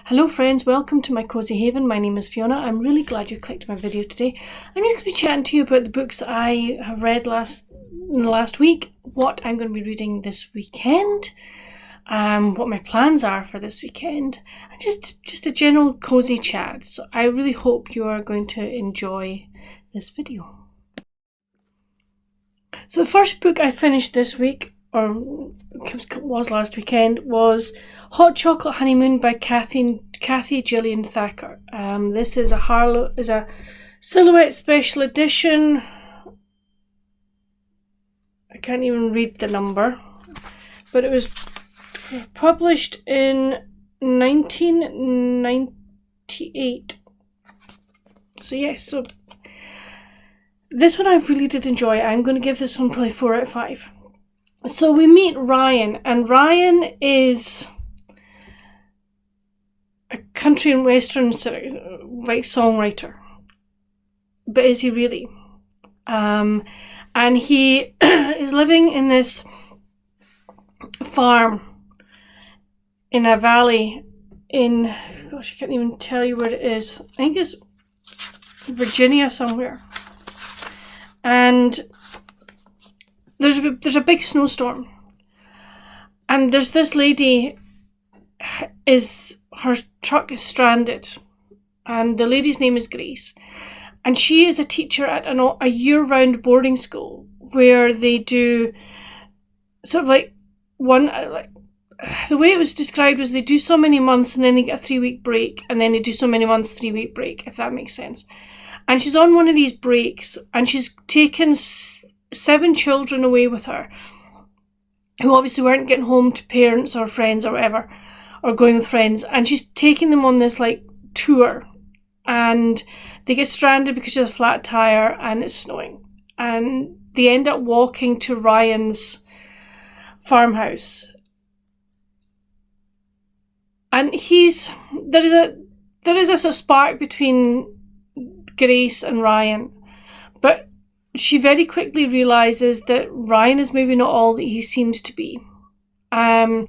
Hello friends, welcome to my Cozy Haven. My name is Fiona. I'm really glad you clicked my video today. I'm just going to be chatting to you about the books that I have read in the last week, what I'm going to be reading this weekend, what my plans are for this weekend, and just a general cozy chat. So I really hope you are going to enjoy this video. So the first book I finished this week, or was last weekend, was Hot Chocolate Honeymoon by Kathy Gillian Thacker. This is a Silhouette special edition. I can't even read the number, but it was published in 1998. So yes, so this one I really did enjoy. I'm going to give this one probably 4 out of 5. So we meet Ryan, and Ryan is a country and western songwriter. But is he really? And he is living in this farm in a valley in, gosh, I can't even tell you where it is. I think it's Virginia somewhere. And there's a big snowstorm, and there's this lady, her truck is stranded, and the lady's name is Grace, and she is a teacher at a year-round boarding school where they do sort of the way it was described was they do so many months and then they get a 3-week break, and then they do so many months, 3-week break, if that makes sense. And she's on one of these breaks, and she's taken 7 children away with her, who obviously weren't getting home to parents or friends or whatever, or going with friends, and she's taking them on this tour, and they get stranded because there's a flat tire and it's snowing, and they end up walking to Ryan's farmhouse, and there is a sort of spark between Grace and Ryan, but she very quickly realises that Ryan is maybe not all that he seems to be. The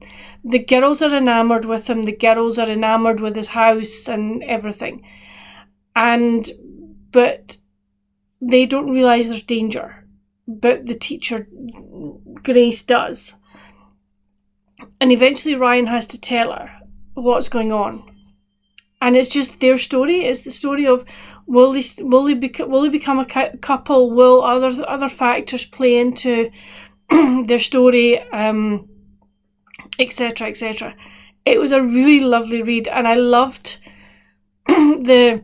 girls are enamoured with him. The girls are enamoured with his house and everything. But they don't realise there's danger. But the teacher, Grace, does. And eventually Ryan has to tell her what's going on. And it's just their story. It's the story of will they become a couple? Will other factors play into their story, etc., etc. It was a really lovely read, and I loved the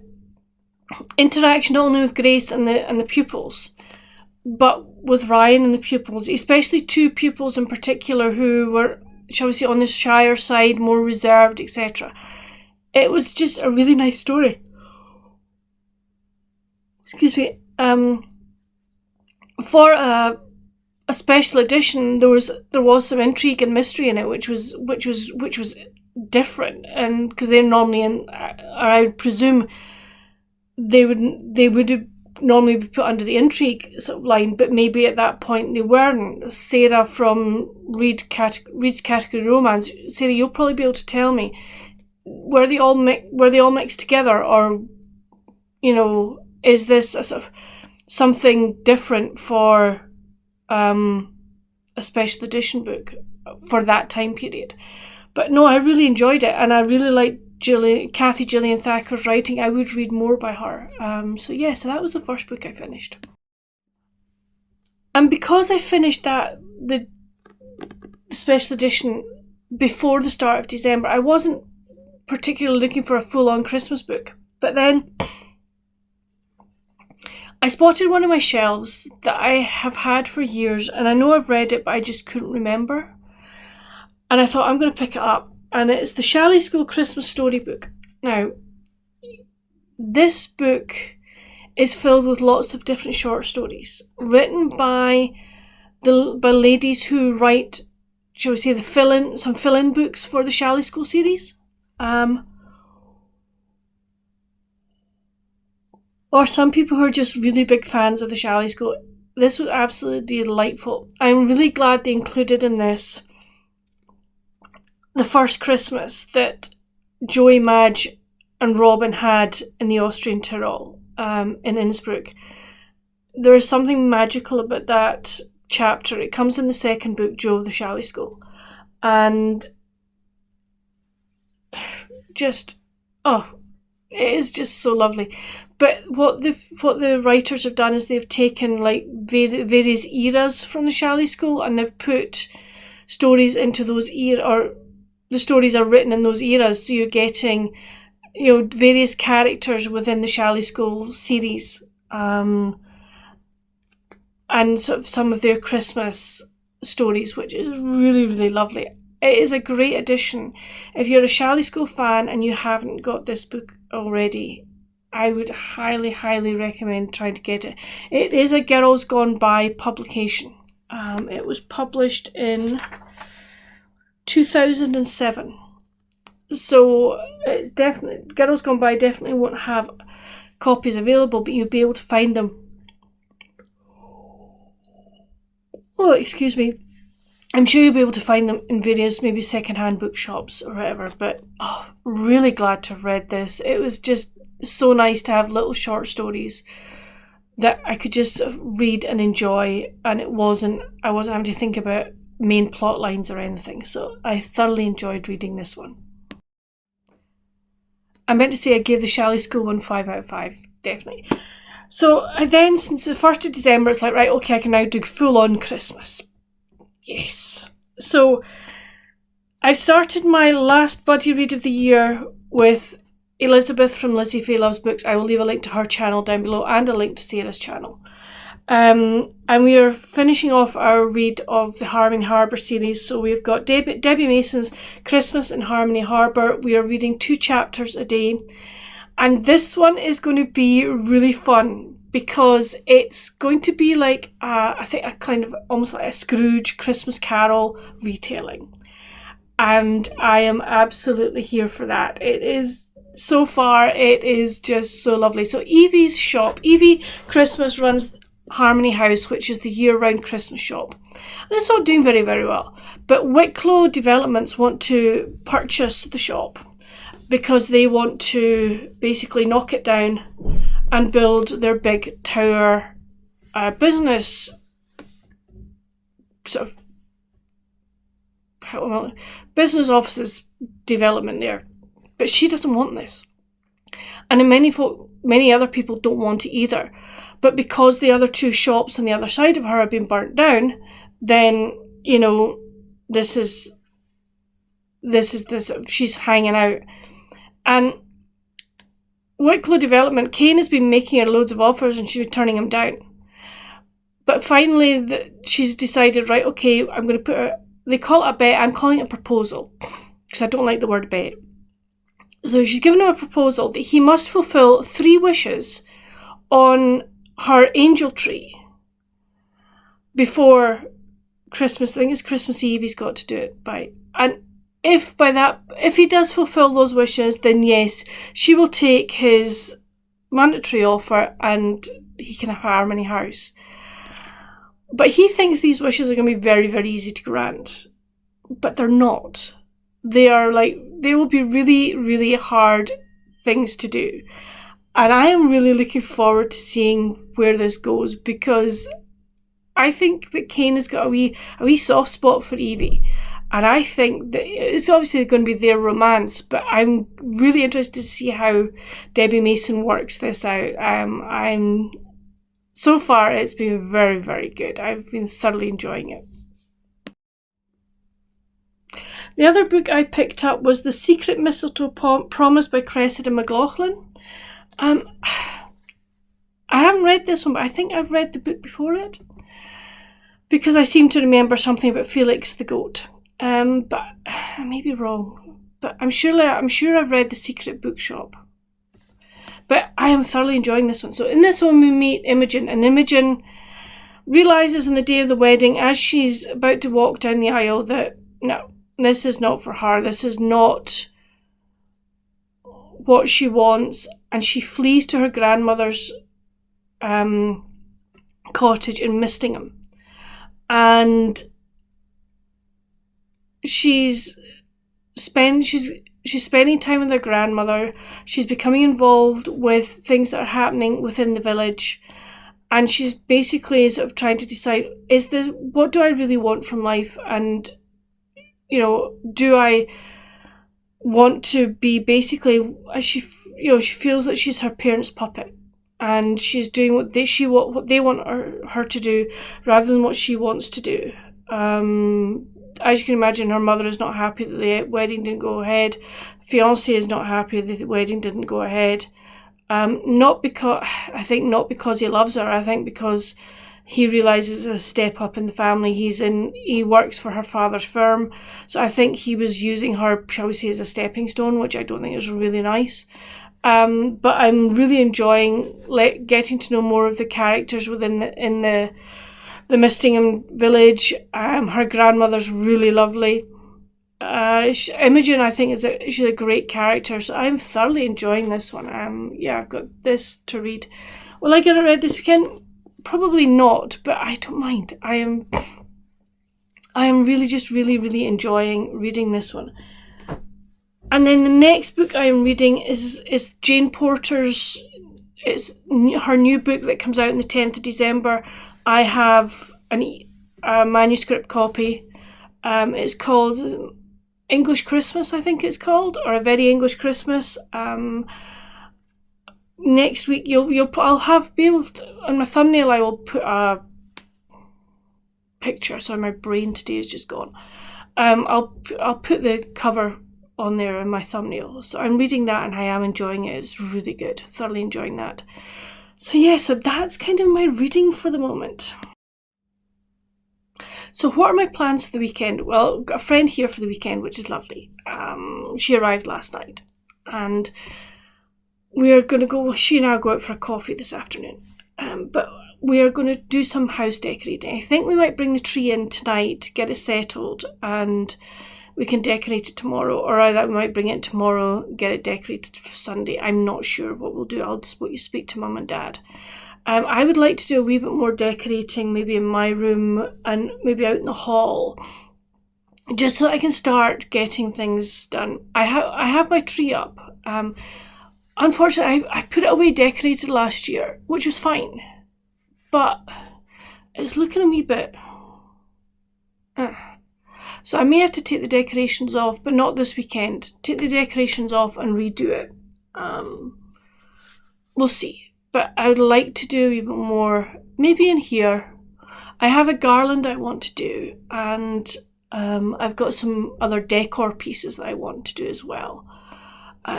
interaction not only with Grace and the pupils, but with Ryan and the pupils, especially 2 pupils in particular who were, shall we say, on the shyer side, more reserved, etc. It was just a really nice story. Excuse me. For a special edition, there was some intrigue and mystery in it, which was different, and because they're normally in, or I would presume they would have normally be put under the intrigue sort of line, but maybe at that point they weren't. Sarah from Reed's Category Romance, Sarah, you'll probably be able to tell me. Were they all mixed together, or is this a sort of something different for a special edition book for that time period? But no, I really enjoyed it, and I really liked Kathy Gillian Thacker's writing. I would read more by her. So that was the first book I finished. And because I finished the special edition before the start of December, I wasn't particularly looking for a full-on Christmas book. But then I spotted one of my shelves that I have had for years, and I know I've read it, but I just couldn't remember. And I thought, I'm going to pick it up. And it's the Shalley School Christmas Storybook. Now, this book is filled with lots of different short stories written by ladies who write, shall we say, some fill-in books for the Shalley School series. Or some people who are just really big fans of the Shalley School. This was absolutely delightful. I'm really glad they included in this the first Christmas that Joey, Madge and Robin had in the Austrian Tyrol, in Innsbruck. There is something magical about that chapter. It comes in the second book, Joe of the Chalet School. And just, it is just so lovely. But what the writers have done is they've taken like various eras from the Chalet School, and they've put stories into those or the stories are written in those eras. So you're getting, various characters within the Chalet School series, and sort of some of their Christmas stories, which is really, really lovely. It is a great addition. If you're a Chalet School fan and you haven't got this book already, I would highly, highly recommend trying to get it. It is a Girls Gone By publication. It was published in 2007. So it's definitely, Girls Gone By definitely won't have copies available, but you'll be able to find them. Oh, excuse me. I'm sure you'll be able to find them in various maybe second-hand bookshops or whatever, but really glad to have read this. It was just so nice to have little short stories that I could just read and enjoy, and I wasn't having to think about main plot lines or anything, so I thoroughly enjoyed reading this one. I meant to say I gave the Chalet School one 5 out of 5, definitely. So then, since the 1st of December, it's like, right, okay, I can now do full-on Christmas. Yes. So I've started my last buddy read of the year with Elizabeth from Lizzie Faye Loves Books. I will leave a link to her channel down below and a link to Sarah's channel. And we are finishing off our read of the Harmony Harbour series. So we've got Debbie Mason's Christmas in Harmony Harbour. We are reading 2 chapters a day. And this one is going to be really fun because it's going to be like, I think, a kind of almost like a Scrooge Christmas Carol retelling. And I am absolutely here for that. It is, so far, it is just so lovely. So Evie's shop, Evie Christmas runs Harmony House, which is the year-round Christmas shop. And it's not doing very, very well. But Wicklow Developments want to purchase the shop because they want to basically knock it down and build their big tower business sort of business offices development there. But she doesn't want this. And many other people don't want it either. But because the other 2 shops on the other side of her have been burnt down, then, this is she's hanging out. And Wicklow Development, Kane has been making her loads of offers and she's been turning them down. But finally, she's decided, right, okay, I'm going to put they call it a bet, I'm calling it a proposal, because I don't like the word bet. So she's given him a proposal that he must fulfill 3 wishes on her angel tree before Christmas. I think it's Christmas Eve he's got to do it by. And if he does fulfill those wishes, then yes, she will take his mandatory offer and he can have Harmony House. But he thinks these wishes are going to be very, very easy to grant. But they're not. They will be really, really hard things to do. And I am really looking forward to seeing where this goes, because I think that Kane has got a wee soft spot for Evie. And I think that it's obviously going to be their romance, but I'm really interested to see how Debbie Mason works this out. So far, it's been very, very good. I've been thoroughly enjoying it. The other book I picked up was The Secret Mistletoe Promise by Cressida McLaughlin. I haven't read this one, but I think I've read the book before it, because I seem to remember something about Felix the goat. But I may be wrong. But I'm sure I've read The Secret Bookshop. But I am thoroughly enjoying this one. So in this one we meet Imogen, and Imogen realises on the day of the wedding, as she's about to walk down the aisle, that no, this is not for her. This is not what she wants, and she flees to her grandmother's cottage in Mistingham. And she's she's spending time with her grandmother. She's becoming involved with things that are happening within the village. And she's basically sort of trying to decide, what do I really want from life? And, do I want to be basically, she feels that she's her parents' puppet. And she's doing what they want her to do rather than what she wants to do. As you can imagine, her mother is not happy that the wedding didn't go ahead. Fiancé is not happy that the wedding didn't go ahead. Not because he loves her. I think because he realises a step up in the family. He works for her father's firm. So I think he was using her, shall we say, as a stepping stone, which I don't think is really nice. But I'm really enjoying getting to know more of the characters within the Mistingham village. Her grandmother's really lovely. Imogen, I think, she's a great character, so I'm thoroughly enjoying this one. I've got this to read. Will I get it read this weekend? Probably not, but I don't mind. I am really just really enjoying reading this one. And then the next book I am reading is Jane Porter's. It's her new book that comes out on the 10th of December. I have a manuscript copy. It's called English Christmas, I think it's called, or A Very English Christmas. Next week on my thumbnail I will put a picture. Sorry, my brain today is just gone. I'll put the cover on there in my thumbnail. So I'm reading that and I am enjoying it. It's really good. Thoroughly enjoying that. So that's kind of my reading for the moment. So what are my plans for the weekend? Well, I've got a friend here for the weekend, which is lovely. She arrived last night and we are going to go, she and I will go out for a coffee this afternoon. But we are going to do some house decorating. I think we might bring the tree in tonight, get it settled, and we can decorate it tomorrow. Or either we might bring it tomorrow, get it decorated for Sunday. I'm not sure what we'll do. I'll speak to Mum and Dad. I would like to do a wee bit more decorating, maybe in my room and maybe out in the hall, just so I can start getting things done. I have my tree up. Unfortunately, I put it away decorated last year, which was fine, but it's looking a wee bit. So I may have to take the decorations off, but not this weekend. Take the decorations off and redo it. We'll see. But I would like to do even more, maybe in here. I have a garland I want to do, and I've got some other decor pieces that I want to do as well.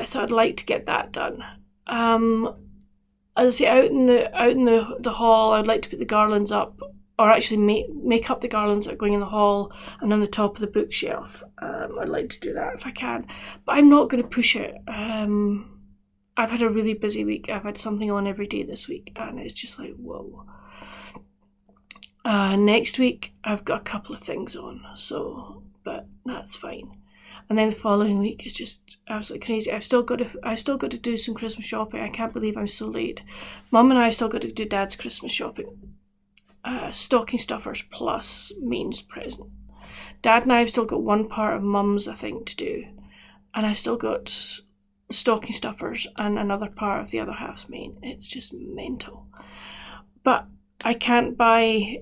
So I'd like to get that done. As I say, out in the hall, I'd like to put the garlands up, or actually make up the garlands that are going in the hall and on the top of the bookshelf. I'd like to do that if I can, but I'm not going to push it. I've had a really busy week. I've had something on every day this week, and it's just like, whoa. Next week, I've got a couple of things on, but that's fine. And then the following week is just absolutely crazy. I've still got to do some Christmas shopping. I can't believe I'm so late. Mum and I still got to do Dad's Christmas shopping. Stocking stuffers plus Main's present. Dad and I have still got one part of Mum's, I think, to do, and I've still got stocking stuffers and another part of the other half's Main. It's just mental. But I can't buy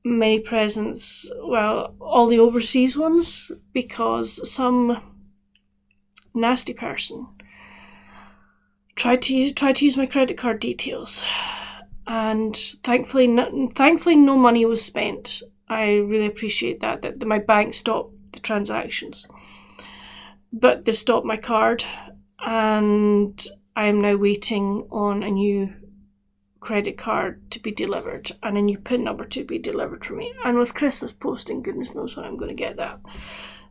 many presents, well, all the overseas ones, because some nasty person tried to use my credit card details, and thankfully no money was spent. I really appreciate that my bank stopped the transactions, but they've stopped my card, and I am now waiting on a new credit card to be delivered and a new PIN number to be delivered for me. And with Christmas posting, goodness knows when I'm going to get that.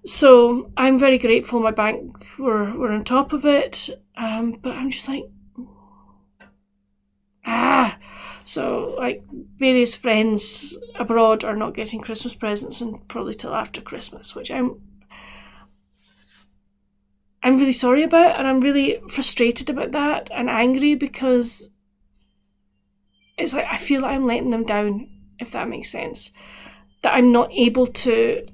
So I'm very grateful my bank were on top of it, but I'm just like, So like various friends abroad are not getting Christmas presents and probably till after Christmas, which I'm really sorry about, and I'm really frustrated about that and angry, because it's like I feel like I'm letting them down, if that makes sense. That I'm not able to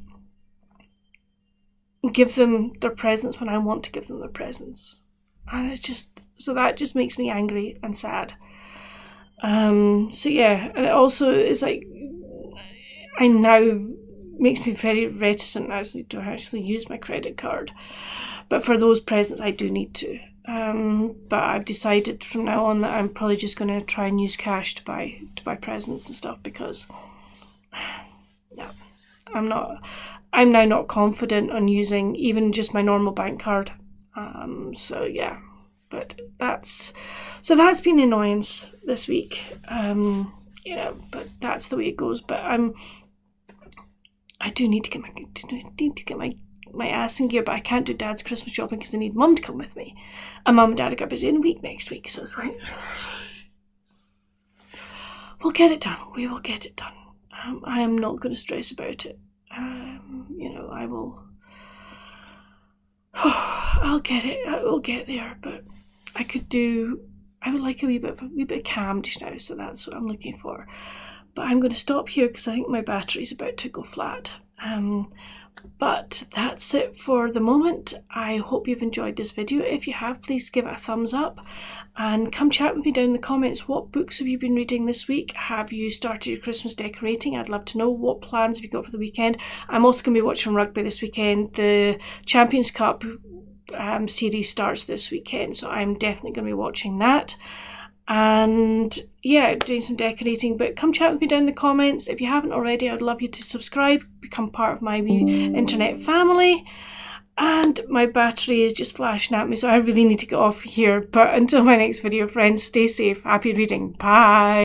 give them their presents when I want to give them their presents. And that just makes me angry and sad. So yeah, and it also is like, I now makes me very reticent actually to actually use my credit card. But for those presents, I do need to. But I've decided from now on that I'm probably just going to try and use cash to buy presents and stuff, because yeah, I'm now not confident on using even just my normal bank card. So yeah, but that's been the annoyance this week. But that's the way it goes. But I do need to get my ass in gear, but I can't do Dad's Christmas shopping because I need Mum to come with me, and Mum and Dad are got busy in a week next week, so it's like, we'll get it done. We will get it done. I am not going to stress about it. I will. I'll get it. I will get there, but I would like a wee bit of calm just now, so that's what I'm looking for. But I'm going to stop here because I think my battery's about to go flat. But that's it for the moment. I hope you've enjoyed this video. If you have, please give it a thumbs up and come chat with me down in the comments. What books have you been reading this week? Have you started your Christmas decorating? I'd love to know. What plans have you got for the weekend? I'm also going to be watching rugby this weekend. The Champions Cup series starts this weekend, so I'm definitely going to be watching that. And yeah, doing some decorating. But come chat with me down in the comments. If you haven't already, I'd love you to subscribe, become part of my wee internet family. And my battery is just flashing at me, so I really need to get off here. But until my next video, friends, stay safe, happy reading, bye.